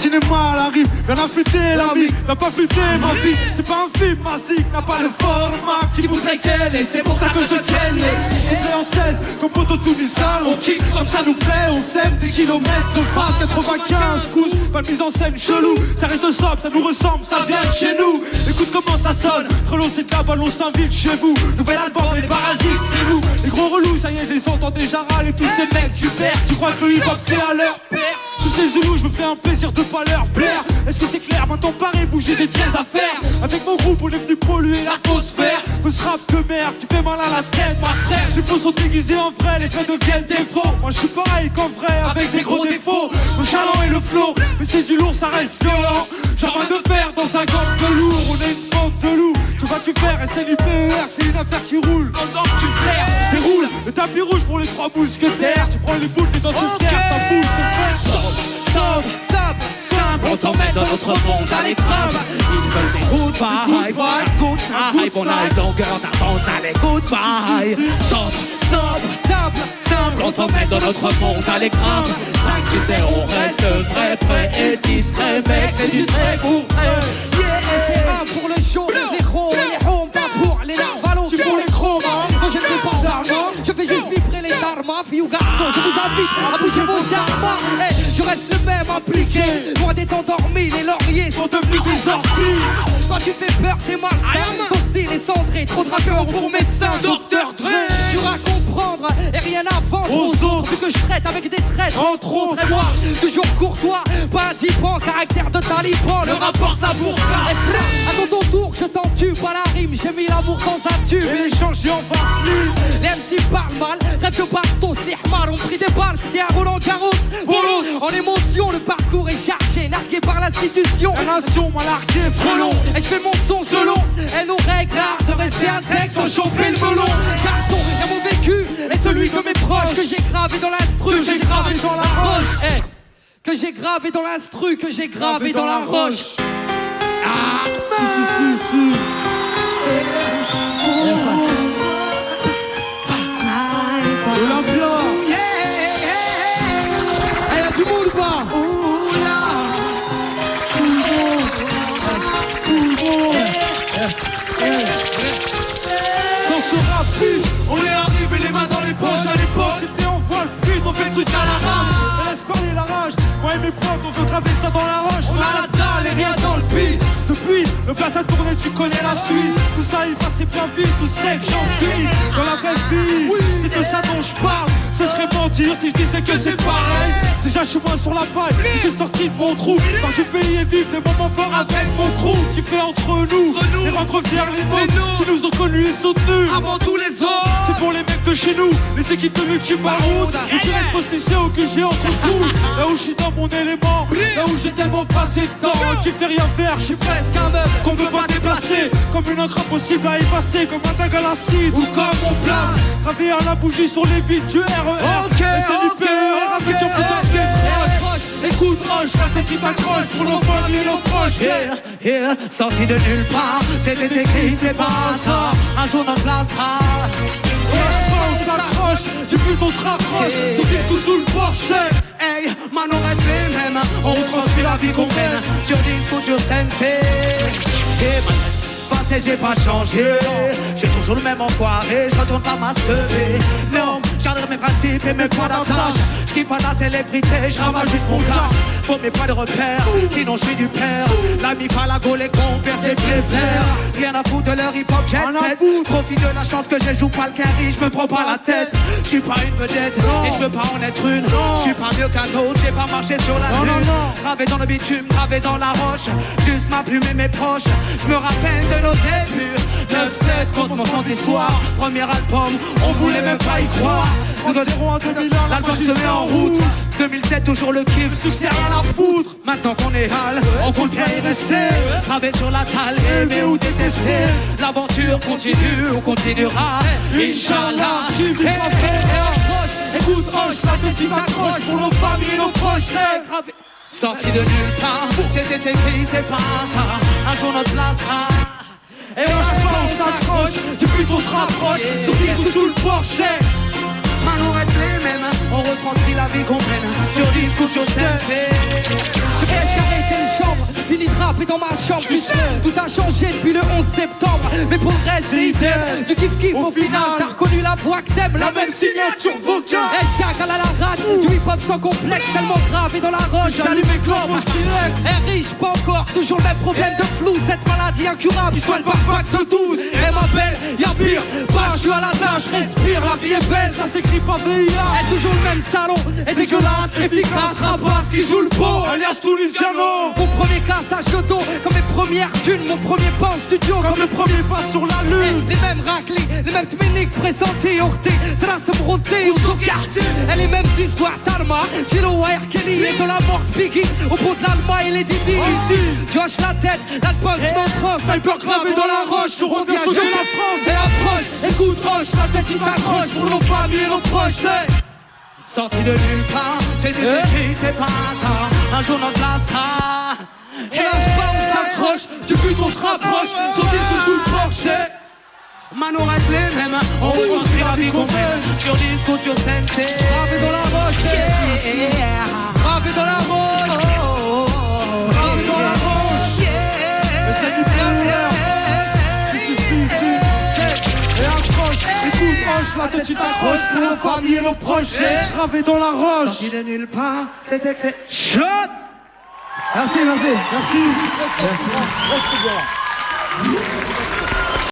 cinéma, elle arrive, bien affûté l'ami, n'a pas flûté ma vie. C'est pas un film basique, n'a pas le format qui voudrait qu'elle ait. C'est pour ça que je ken. C'est en 16, comme Poto Tunisal, on kick comme ça nous plaît, on sème des kilomètres de passe, 95 coups, pas de mise en scène chelou. Ça reste sobre, ça nous ressemble, ça vient de chez nous. Écoute comment ça sonne, trop long c'est de la balle, on s'invite chez vous. Nouvel album, les parasites, c'est nous. Les gros relous, ça y est, je les entends déjà râler. Tous ces mecs, tu perds, tu crois que le hip-hop c'est à l'heure. Tous ces zoulous, je me fais un plaisir de pas leur plaire. Est-ce que c'est clair, maintenant pareil, bouger des pièces à faire. Avec mon groupe, on est venu polluer l'atmosphère. De ce rap de merde qui fait mal à la tête, ma frère. Les faux sont déguisés en vrai, les faits deviennent des faux. Moi je suis pareil qu'en vrai, avec des gros défauts. Le chaland et le flow, mais c'est du lourd, ça reste violent. J'ai pas de fer dans un gang de lourd, on est une bande de loups. Tu vas tu faire, et c'est du PER, c'est une affaire qui roule. Pendant que tu flaires, déroule le tapis rouge pour les trois mousquetaires. Tu prends les boules, t'es dans ce cerf, ta boule, ton frère. On t'emmène dans notre monde à l'épreuve. Ils veulent des good vibes, good vibes. On a une longueur d'avance à les good vibes. Simple, on t'emmène dans notre monde à l'épreuve. 5, tu sais, on reste très près et discret. Mec, c'est du très court. C'est un pour le show, les ronds, les ronds, pas pour les narvalos, tu pour les chromes. Moi je ne fais pas d'argent, je fais juste vibrer les dharmas. Filles ou garçons, je vous invite à bouger vos armas. Je reste le même impliqué, loin d'être endormi, les lauriers sont devenus des orties. Quand tu fais peur, t'es malsain, ton style est centré, trop de rappeurs pour médecin, Dr Dre. Tu vas comprendre et rien à vendre aux autres, vu que je traite avec des traîtres, entre autres. Et moi, toujours courtois, pas typant, caractère de taliban, le rapporte la bourre. À ton tour, je t'en tue, pas la rime, j'ai mis l'amour dans un tube. Et l'échange en passe. Les MC parlent mal, rêve de bastos, les hmars ont pris des balles, c'était un Roland Garros. Bolos, en émotion, le parcours est chargé, nargué par l'institution. La nation m'a largué, frelon. Et je fais mon son selon, et nos règles, l'art de rester intègre sans choper le melon. Garçon, y'a mon vécu, et celui de mes proches, que j'ai gravé dans l'instru, que j'ai gravé dans la roche. Que j'ai gravé dans l'instru, que j'ai gravé dans la roche. Ah, si. Olympia. Elle a du monde ou pas? Dans ce rap, on est arrivé les mains dans les poches. À l'époque, c'était en voile, puis on fait le truc à la rage. Elle laisse parler la rage. Moi et mes potes, on veut graver ça dans la roche. On a la dalle et rien dans le beat. Depuis, le place a tourné, tu connais la suite. Tout ça, il passait bien vite, tout sait que j'en suis. Dans la vraie vie, c'est de ça dont je parle. Ce serait mentir si je disais que c'est pareil. Déjà, je suis moins sur la paille, j'ai sorti de mon trou. Par du pays et vivre des moments forts avec mon crew. Qui fait entre nous et rendre fiers les nôtres qui nous ont connus et soutenus Avant tous les autres. C'est pour les mecs de chez nous, les équipes de l'équipe à route. Et qui restent postichés au que j'ai entre le cou. Là où je suis dans mon élément, là où j'ai tellement passé de temps qui fait rien faire, je suis Presque un meuf qu'on veut pas déplacer. Comme une encre impossible à effacer, comme un tag à l'acide ou comme mon place. Gravé à la bougie sur les vides du RER. Et c'est du PER avec un putain de décroche. Écoute Roche, la tête qui t'accroche pour nos familles et nos proches. Sorti de nulle part, c'était écrit, c'est pas ça. Un jour notre place sera. On s'accroche, du but on se rapproche. Sur disque ou sous le porche. Hey, maintenant reste les mêmes. On retranscrit la vie qu'on mène. Sur disque ou sur scène, c'est. Passé, j'ai pas changé. J'ai toujours le même enfoiré. Je retourne pas masquer. Non, je garderai mes principes et mes points d'attache. Je kiffe pas la célébrité, je ramasse juste mon cash. Faut mes points de repère, sinon je suis du père. L'ami Falago, les compères, c'est plaire. Rien à foutre de leur hip-hop jet set. Profite de la chance que j'ai, joue pas le carry, je me prends pas la tête. Je suis pas une vedette et je veux pas en être une. Je suis pas mieux qu'un autre, j'ai pas marché sur la lune. Gravé dans le bitume, gravé dans la roche. Juste ma plume et mes proches. Je me rappelle de nos débuts. 9-7, grosse mention d'histoire. Premier album, on voulait même pas y croire. 0 en 2001, l'album se met en route. 2007, toujours le kiff, succès rien à foutre. Maintenant qu'on est hal, on compte bien y rester. Gravé sur la talle, aimer ou détester. L'aventure continue, on continuera. Inch'Allah, qui vivra fait. Écoute Roche, la tête qui t'accroche pour nos familles et nos proches. Sorti de nulle part, c'était écrit, c'est pas ça. Un jour notre place sera. Et à chaque fois on s'accroche, du but on se rapproche. Sur disque ou sous le porche. Maintenant reste les mêmes, on retranscrit la vie qu'on mène. Sur disque ou sur scène. Je vais arrêter le chambre, fini de rapper dans ma chambre. Tu sais. Tout a changé depuis le 11 septembre. Mais pour le reste, c'est idem. Du kiff-kiff au final, t'as reconnu la voix que t'aimes. La même signature vocale. Et chacal à l'arrache, du hip-hop sans complexe, tellement gravé dans la roche. J'allume mes clopes au silex. Et riche, pas encore, toujours le même problème de flou. Cette maladie incurable, Ils soignent par pack de 12. elle m'appelle, y'a pire. Bah, je suis à la tâche, respire, la vie est belle. Ça s'écrit pas VIH. Et toujours le même salon, et dégueulasse, efficace, rapace qui joue le pot. Alias Tunisiano. Mon premier cassage de dos, comme mes premières thunes, mon premier pas en studio, Comme le premier pas sur la lune. les mêmes raclés, les mêmes tméniques présentés, heurtés, c'est là se broder ou sauvegarder. Et les mêmes histoires d'Alma, Gillo, R. Kelly, et de la mort de Biggie, au bout de l'Alma et les Didi. Ici. Tu hoches la tête, l'album se montre. Sniper gravé dans la roche, je reviens changer la France. Et approche, écoute, roche, la tête qui t'accroche pour nos familles et nos proches. C'est Sorti de nulle part, c'est écrit, c'est pas ça. Un jour notre place sera. et lâche pas, on s'accroche, du but on se rapproche, sur disque sous le porche. Mano reste les mêmes, on construit la vie qu'on mène. Sur disque ou sur scène, c'est Gravé dans la roche, gravé dans la roche, Gravé dans la roche. Et c'est du plaisir. Si. Et accroche, écoute, hoche, la tête tu t'accroches pour nos familles et nos proches. C'est gravé dans la roche. sorti de nulle part, c'était shot. Merci, merci. Merci.